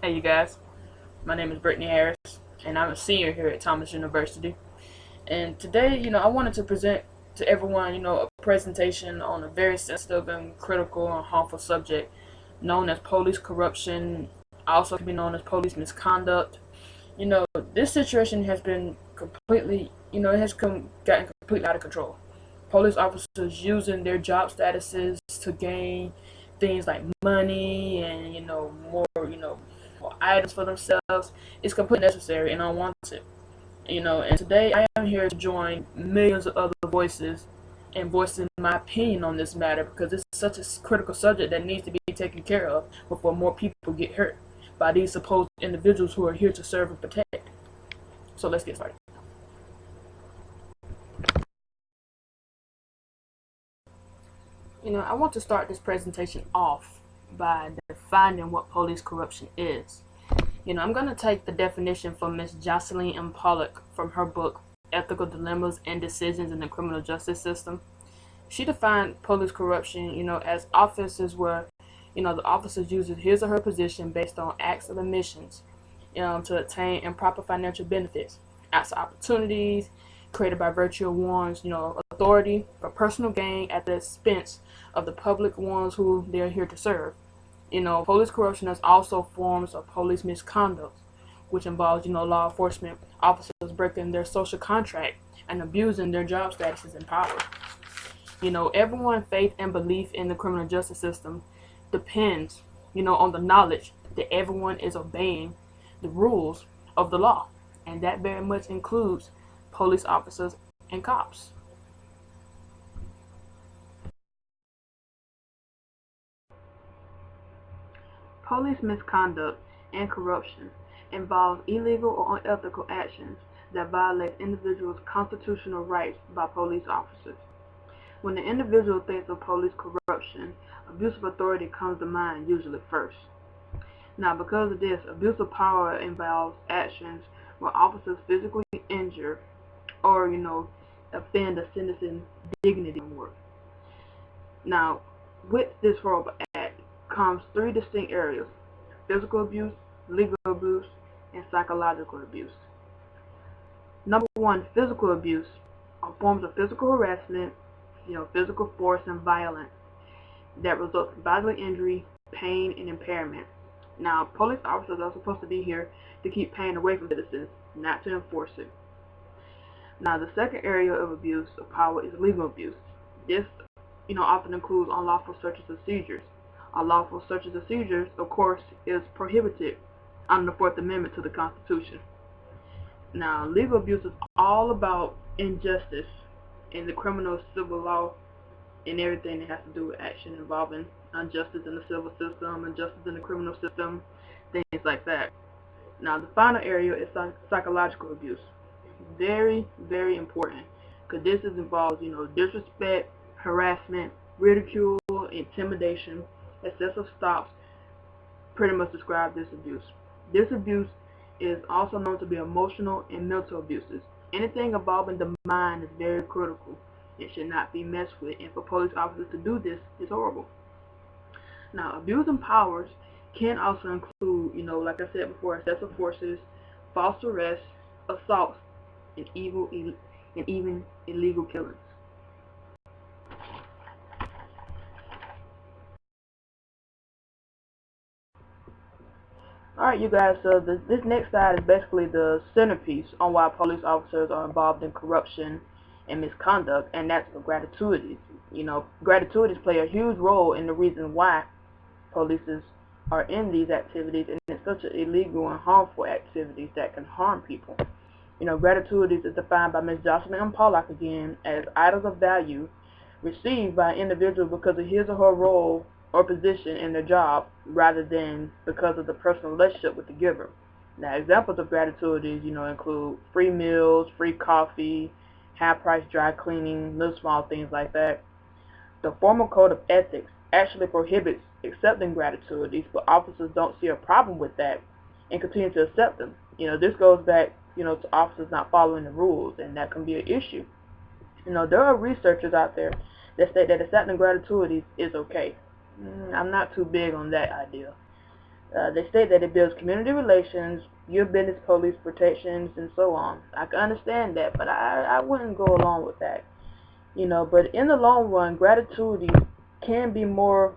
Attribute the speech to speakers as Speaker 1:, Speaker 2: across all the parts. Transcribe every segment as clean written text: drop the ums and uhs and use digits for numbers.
Speaker 1: Hey, you guys. My name is Brittany Harris, and I'm a senior here at Thomas University. And today, I wanted to present to everyone, a presentation on a very sensitive and critical and harmful subject known as police corruption, also can be known as police misconduct. You know, this situation has been completely, it has gotten completely out of control. Police officers using their job statuses to gain things like money and, more items for themselves is completely necessary and unwanted. And today I am here to join millions of other voices and voicing my opinion on this matter because it's such a critical subject that needs to be taken care of before more people get hurt by these supposed individuals who are here to serve and protect. So let's get started. I want to start this presentation off by defining what police corruption is. I'm going to take the definition from Miss Jocelyn M. Pollock from her book, Ethical Dilemmas and Decisions in the Criminal Justice System. She defined police corruption, as officers where, the officers use his or her position based on acts of omissions, to attain improper financial benefits, acts of opportunities created by virtue of one's, authority for personal gain at the expense of the public ones who they're here to serve. Police corruption is also forms of police misconduct, which involves, law enforcement officers breaking their social contract and abusing their job statuses and power. Everyone's faith and belief in the criminal justice system depends, on the knowledge that everyone is obeying the rules of the law, and that very much includes police officers and cops. Police misconduct and corruption involves illegal or unethical actions that violate individuals' constitutional rights by police officers. When the individual thinks of police corruption, abuse of authority comes to mind usually first. Now, because of this, abuse of power involves actions where officers physically injure or, offend a citizen's dignity and worth. Now, with this horrible act comes three distinct areas: physical abuse, legal abuse, and psychological abuse. Number one, physical abuse are forms of physical harassment, physical force and violence that results in bodily injury, pain, and impairment. Now, police officers are supposed to be here to keep pain away from citizens, not to enforce it. Now, the second area of abuse of power is legal abuse. This, often includes unlawful searches and seizures. Unlawful searches and seizures, of course, is prohibited under the Fourth Amendment to the Constitution. Now, legal abuse is all about injustice in the criminal civil law and everything that has to do with action involving injustice in the civil system, injustice in the criminal system, things like that. Now, the final area is psychological abuse. Very, very important because this is involves, disrespect, harassment, ridicule, intimidation, excessive stops. Pretty much describe this abuse. This abuse is also known to be emotional and mental abuses. Anything involving the mind is very critical. It should not be messed with, and for police officers to do this is horrible. Now, abusing powers can also include, like I said before, excessive forces, false arrests, assaults, and even illegal killings. Alright, you guys, so this next slide is basically the centerpiece on why police officers are involved in corruption and misconduct, and that's the gratuities. Gratuities play a huge role in the reason why police are in these activities, and it's such an illegal and harmful activities that can harm people. Gratuities is defined by Ms. Jocelyn M. Pollock again as items of value received by an individual because of his or her role or position in their job rather than because of the personal relationship with the giver. Now, examples of gratuities, include free meals, free coffee, high-price dry cleaning, little small things like that. The formal code of ethics actually prohibits accepting gratuities, but officers don't see a problem with that and continue to accept them. This goes back, to officers not following the rules, and that can be an issue. There are researchers out there that say that accepting gratuities is okay. I'm not too big on that idea. They state that it builds community relations, your business police protections, and so on. I can understand that, but I wouldn't go along with that. But in the long run, gratuity can be more,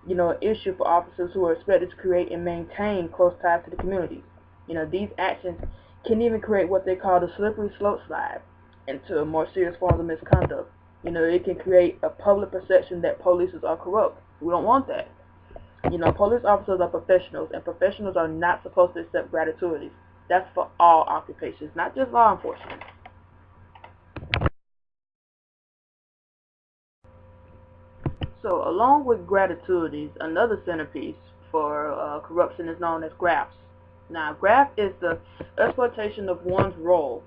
Speaker 1: an issue for officers who are expected to create and maintain close ties to the community. These actions can even create what they call the slippery slope slide into more serious forms of misconduct. It can create a public perception that police are corrupt. We don't want that. Police officers are professionals, and professionals are not supposed to accept gratuities. That's for all occupations, not just law enforcement. So, along with gratuities, another centerpiece for corruption is known as grafts. Now, graft is the exploitation of one's role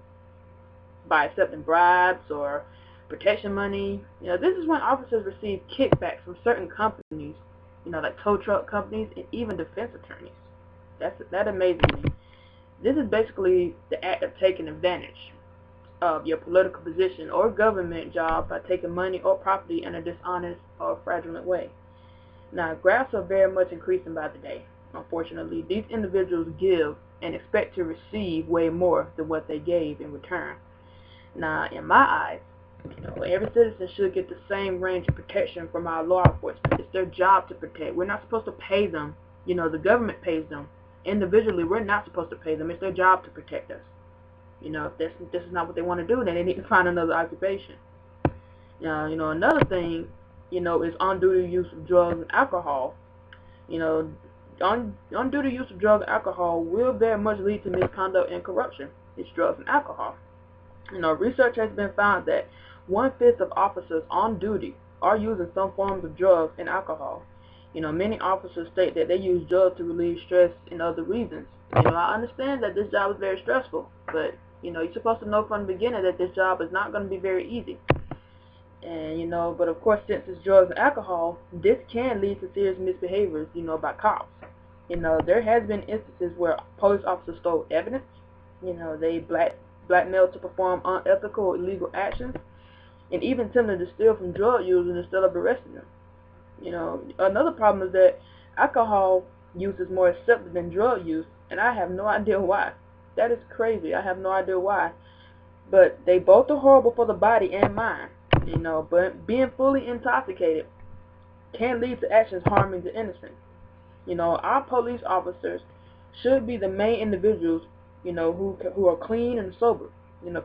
Speaker 1: by accepting bribes or protection money. This is when officers receive kickbacks from certain companies, like tow truck companies and even defense attorneys. That amazes me. This is basically the act of taking advantage of your political position or government job by taking money or property in a dishonest or fraudulent way. Now, grafts are very much increasing by the day. Unfortunately, these individuals give and expect to receive way more than what they gave in return. Now, in my eyes, every citizen should get the same range of protection from our law enforcement. It's their job to protect. We're not supposed to pay them. The government pays them. Individually, we're not supposed to pay them. It's their job to protect us. If this is not what they want to do, then they need to find another occupation. Another thing, is on-duty use of drugs and alcohol. On-duty use of drugs and alcohol will very much lead to misconduct and corruption. It's drugs and alcohol. Research has been found that 1/5 of officers on duty are using some forms of drugs and alcohol. Many officers state that they use drugs to relieve stress and other reasons. I understand that this job is very stressful, but you're supposed to know from the beginning that this job is not going to be very easy. And but of course, since it's drugs and alcohol, this can lead to serious misbehaviors, by cops. There has been instances where police officers stole evidence. They blackmailed to perform unethical or illegal actions, and even attempted to steal from drug users instead of arresting them. Another problem is that alcohol use is more accepted than drug use, and I have no idea why. That is crazy. I have no idea why. But they both are horrible for the body and mind. But being fully intoxicated can lead to actions harming the innocent. Our police officers should be the main individuals, who are clean and sober.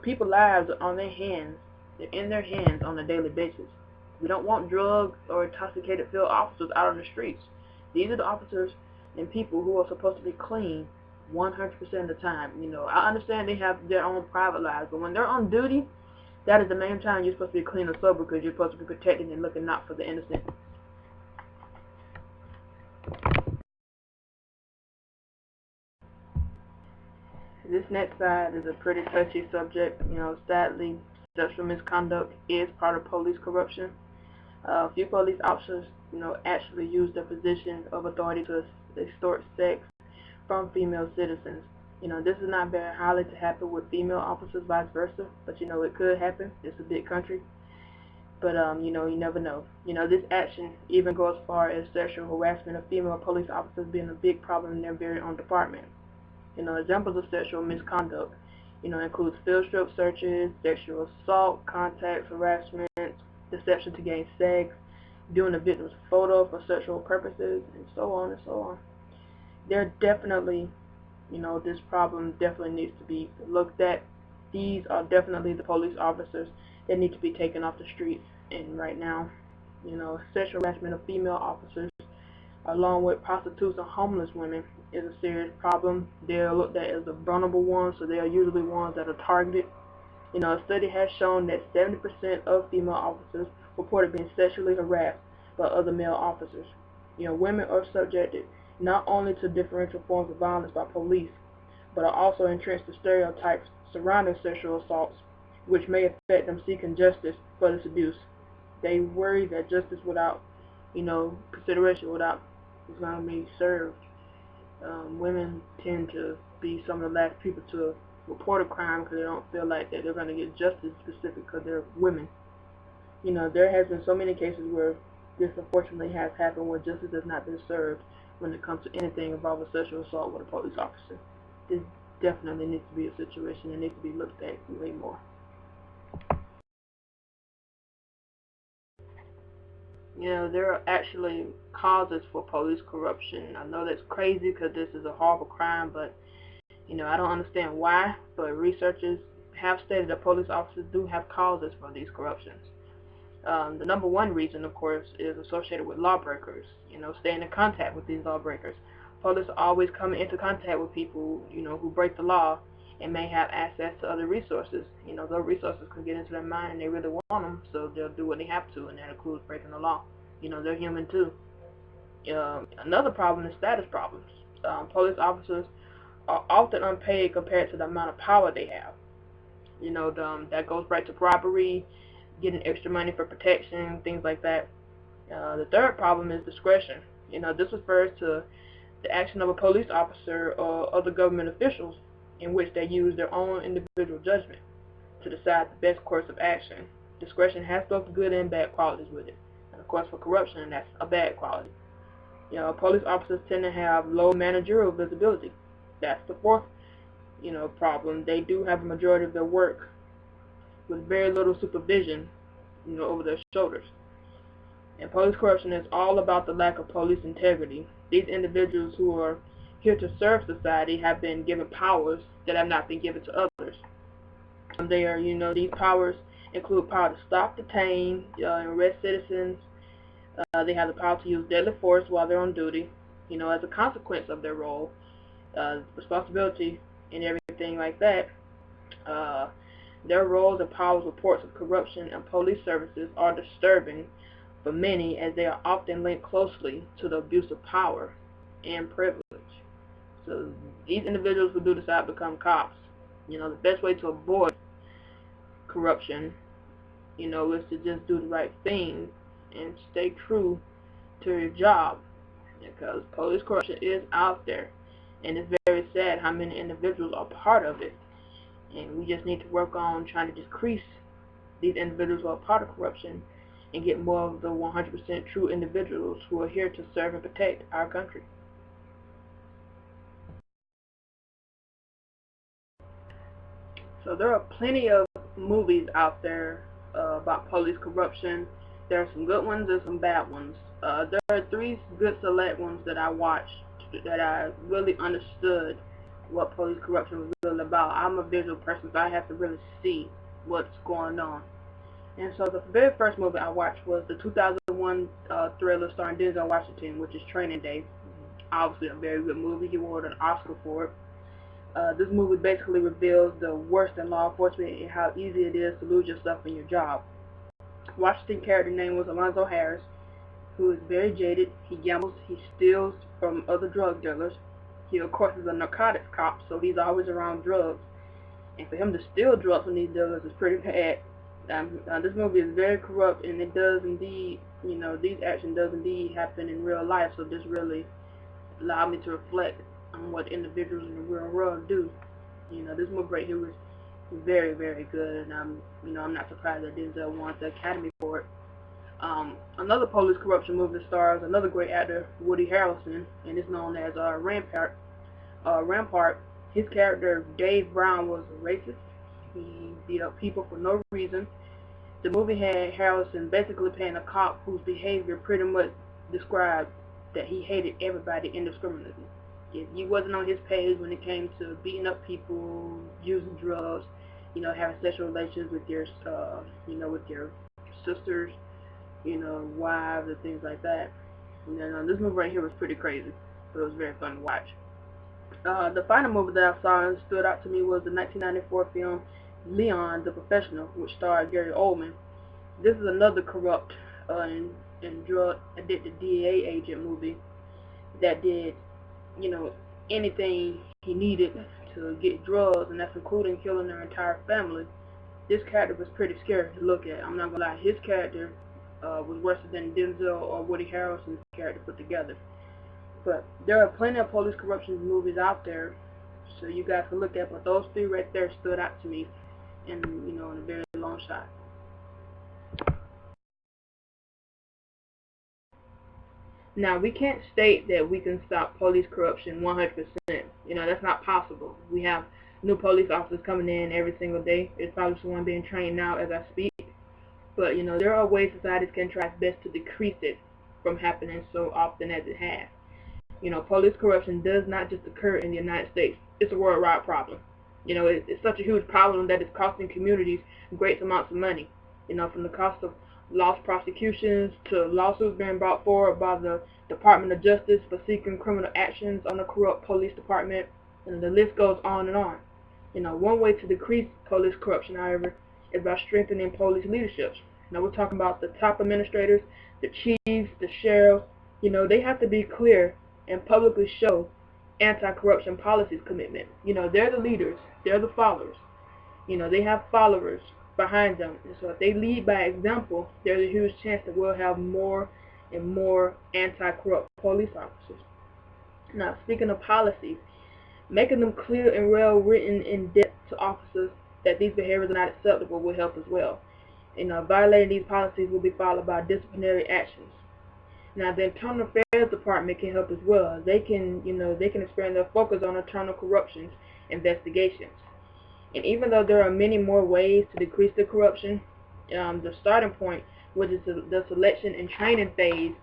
Speaker 1: People's lives are on their hands. They're in their hands on a daily basis. We don't want drugs or intoxicated field officers out on the streets. These are the officers and people who are supposed to be clean 100% of the time. I understand they have their own private lives, but when they're on duty, that is the main time you're supposed to be clean and sober, because you're supposed to be protecting and looking out for the innocent. This next side is a pretty touchy subject. Sadly, sexual misconduct is part of police corruption. A few police officers, actually use their position of authority to extort sex from female citizens. This is not very highly to happen with female officers, vice versa, but it could happen. It's a big country. But you never know. This action even goes as far as sexual harassment of female police officers being a big problem in their very own department. Examples of sexual misconduct, includes field strip searches, sexual assault, contact harassment, deception to gain sex, doing a victim's photo for sexual purposes, and so on and so on. There definitely, this problem definitely needs to be looked at. These are definitely the police officers that need to be taken off the streets. And right now, sexual harassment of female officers, along with prostitutes and homeless women, is a serious problem. They are looked at as the vulnerable ones, so they are usually ones that are targeted. A study has shown that 70% of female officers reported being sexually harassed by other male officers. Women are subjected not only to differential forms of violence by police, but are also entrenched to stereotypes surrounding sexual assaults, which may affect them seeking justice for this abuse. They worry that justice without, consideration without is going to be served. Women tend to be some of the last people to report a crime because they don't feel like that they're going to get justice specific because they're women. There has been so many cases where this unfortunately has happened where justice has not been served when it comes to anything involving sexual assault with a police officer. This definitely needs to be a situation that needs to be looked at way more. You know, there are actually causes for police corruption. I know that's crazy because this is a horrible crime, but I don't understand why. But researchers have stated that police officers do have causes for these corruptions. The number one reason, of course, is associated with lawbreakers. Staying in contact with these lawbreakers. Police are always coming into contact with people, who break the law and may have access to other resources. Those resources can get into their mind and they really want them, so they'll do what they have to, and that includes breaking the law. They're human too. Another problem is status problems. Police officers are often unpaid compared to the amount of power they have. That goes right to bribery, getting extra money for protection, things like that. The third problem is discretion. This refers to the action of a police officer or other government officials in which they use their own individual judgment to decide the best course of action. Discretion has both good and bad qualities with it. And of course, for corruption, that's a bad quality. Police officers tend to have low managerial visibility. That's the fourth, problem. They do have a majority of their work with very little supervision, over their shoulders. And police corruption is all about the lack of police integrity. These individuals who are here to serve society have been given powers that have not been given to others. These powers include power to stop, detain, and arrest citizens. They have the power to use deadly force while they're on duty, as a consequence of their role, responsibility, and everything like that. Uh, their roles and powers, reports of corruption and police services are disturbing for many as they are often linked closely to the abuse of power and privilege. So these individuals who do decide to become cops, the best way to avoid corruption, is to just do the right thing and stay true to your job, because police corruption is out there, and it's very sad how many individuals are part of it, and we just need to work on trying to decrease these individuals who are part of corruption and get more of the 100% true individuals who are here to serve and protect our country. So there are plenty of movies out there about police corruption. There are some good ones and some bad ones. There are three good select ones that I watched that I really understood what police corruption was really about. I'm a visual person, so I have to really see what's going on. And so the very first movie I watched was the 2001 thriller starring Denzel Washington, which is Training Day. Obviously a very good movie. He won an Oscar for it. This movie basically reveals the worst in law enforcement and how easy it is to lose yourself in your job. Washington's character name was Alonzo Harris, who is very jaded. He gambles, he steals from other drug dealers. He, of course, is a narcotics cop, so he's always around drugs. And for him to steal drugs from these dealers is pretty bad. This movie is very corrupt, and it does indeed, these actions does indeed happen in real life, so this really allowed me to reflect on what individuals in the real world do. This movie right here was very, very good, and I'm not surprised that Denzel won the Academy for it. Another police corruption movie stars another great actor, Woody Harrelson, and is known as Rampart. Rampart. His character, Dave Brown, was a racist. He beat up people for no reason. The movie had Harrelson basically playing a cop whose behavior pretty much described that he hated everybody indiscriminately. If you wasn't on his page when it came to beating up people, using drugs, having sexual relations with your, with your sisters, wives and things like that. This movie right here was pretty crazy, but it was very fun to watch. The final movie that I saw and stood out to me was the 1994 film Leon the Professional, which starred Gary Oldman. This is another corrupt and drug-addicted DEA agent movie that did, anything he needed to get drugs, and that's including killing their entire family. This character was pretty scary to look at. I'm not gonna lie, his character was worse than Denzel or Woody Harrelson's character put together. But there are plenty of police corruption movies out there, so you guys can look at. But those three right there stood out to me, in in a very long shot. Now, we can't state that we can stop police corruption 100%. That's not possible. We have new police officers coming in every single day. There's probably someone being trained now as I speak. But, there are ways societies can try its best to decrease it from happening so often as it has. Police corruption does not just occur in the United States. It's a worldwide problem. It's such a huge problem that it's costing communities great amounts of money. From the cost of lost prosecutions to lawsuits being brought forward by the Department of Justice for seeking criminal actions on the corrupt police department, and the list goes on and on. One way to decrease police corruption, however, is by strengthening police leaderships. We're talking about the top administrators, the chiefs, the sheriffs. They have to be clear and publicly show anti-corruption policies commitment. They're the leaders, they're the followers. They have followers behind them. And so if they lead by example, there's a huge chance that we'll have more and more anti-corrupt police officers. Now, speaking of policies, making them clear and well written in depth to officers that these behaviors are not acceptable will help as well. Violating these policies will be followed by disciplinary actions. Now, the Internal Affairs Department can help as well. They can expand their focus on internal corruptions investigations. And even though there are many more ways to decrease the corruption, the starting point, which is the selection and training phase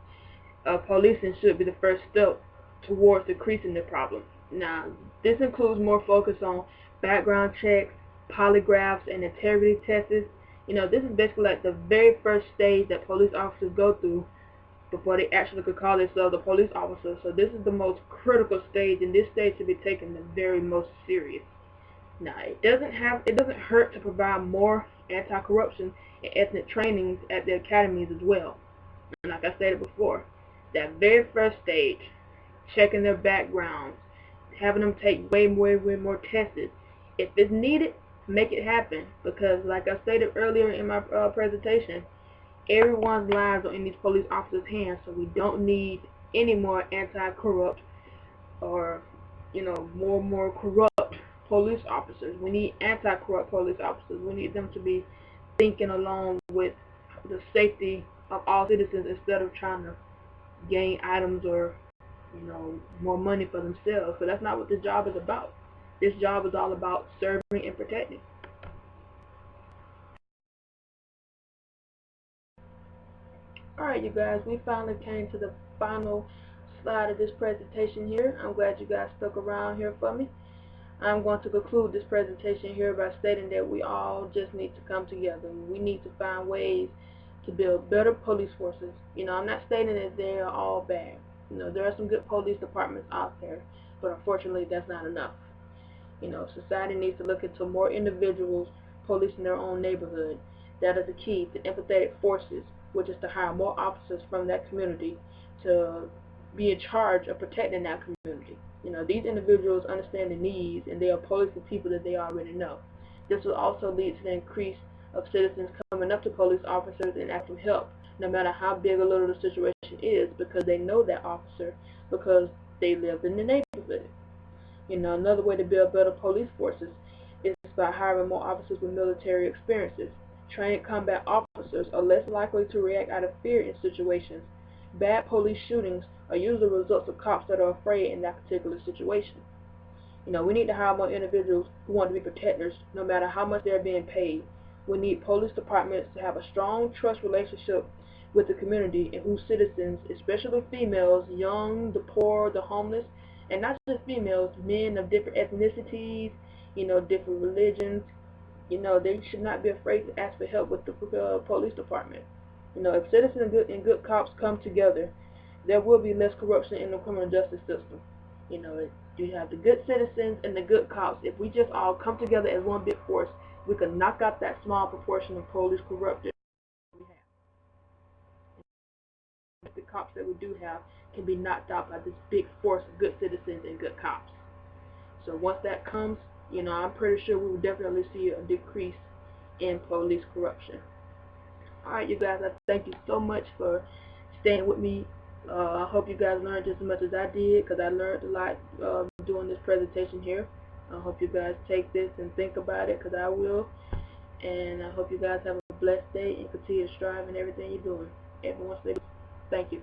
Speaker 1: of policing, should be the first step towards decreasing the problem. Now, this includes more focus on background checks, polygraphs, and integrity tests. This is basically like the very first stage that police officers go through before they actually could call themselves a police officer. So this is the most critical stage, and this stage should be taken the very most serious. Now, it doesn't hurt to provide more anti-corruption and ethnic trainings at the academies as well. And like I stated before, that very first stage, checking their backgrounds, having them take way more tests. If it's needed, make it happen, because like I stated earlier in my presentation, everyone's lives are in these police officers' hands, so we don't need any more anti-corrupt or more corrupt police officers. We need anti-corrupt police officers. We need them to be thinking along with the safety of all citizens instead of trying to gain items or more money for themselves. So that's not what this job is about. This job is all about serving and protecting. Alright, you guys, we finally came to the final slide of this presentation here. I'm glad you guys stuck around here for me. I'm going to conclude this presentation here by stating that we all just need to come together. We need to find ways to build better police forces. I'm not stating that they are all bad. There are some good police departments out there, but unfortunately that's not enough. Society needs to look into more individuals policing their own neighborhood. That is the key to empathetic forces, which is to hire more officers from that community to be in charge of protecting that community. These individuals understand the needs, and they oppose the people that they already know. This will also lead to the increase of citizens coming up to police officers and asking help, no matter how big or little the situation is, because they know that officer, because they live in the neighborhood. Another way to build better police forces is by hiring more officers with military experiences. Trained combat officers are less likely to react out of fear in situations. Bad police shootings are usually results of cops that are afraid in that particular situation. We need to hire more individuals who want to be protectors, no matter how much they're being paid. We need police departments to have a strong trust relationship with the community, and whose citizens, especially females, young, the poor, the homeless, and not just females, men of different ethnicities, different religions, they should not be afraid to ask for help with the police department. If citizens and good cops come together, there will be less corruption in the criminal justice system. You have the good citizens and the good cops. If we just all come together as one big force, we can knock out that small proportion of police corruption we have. The cops that we do have can be knocked out by this big force of good citizens and good cops. So once that comes, I'm pretty sure we will definitely see a decrease in police corruption. Alright, you guys, I thank you so much for staying with me. I hope you guys learned just as much as I did, because I learned a lot doing this presentation here. I hope you guys take this and think about it, because I will. And I hope you guys have a blessed day and continue to strive in everything you're doing. Everyone stay. Thank you.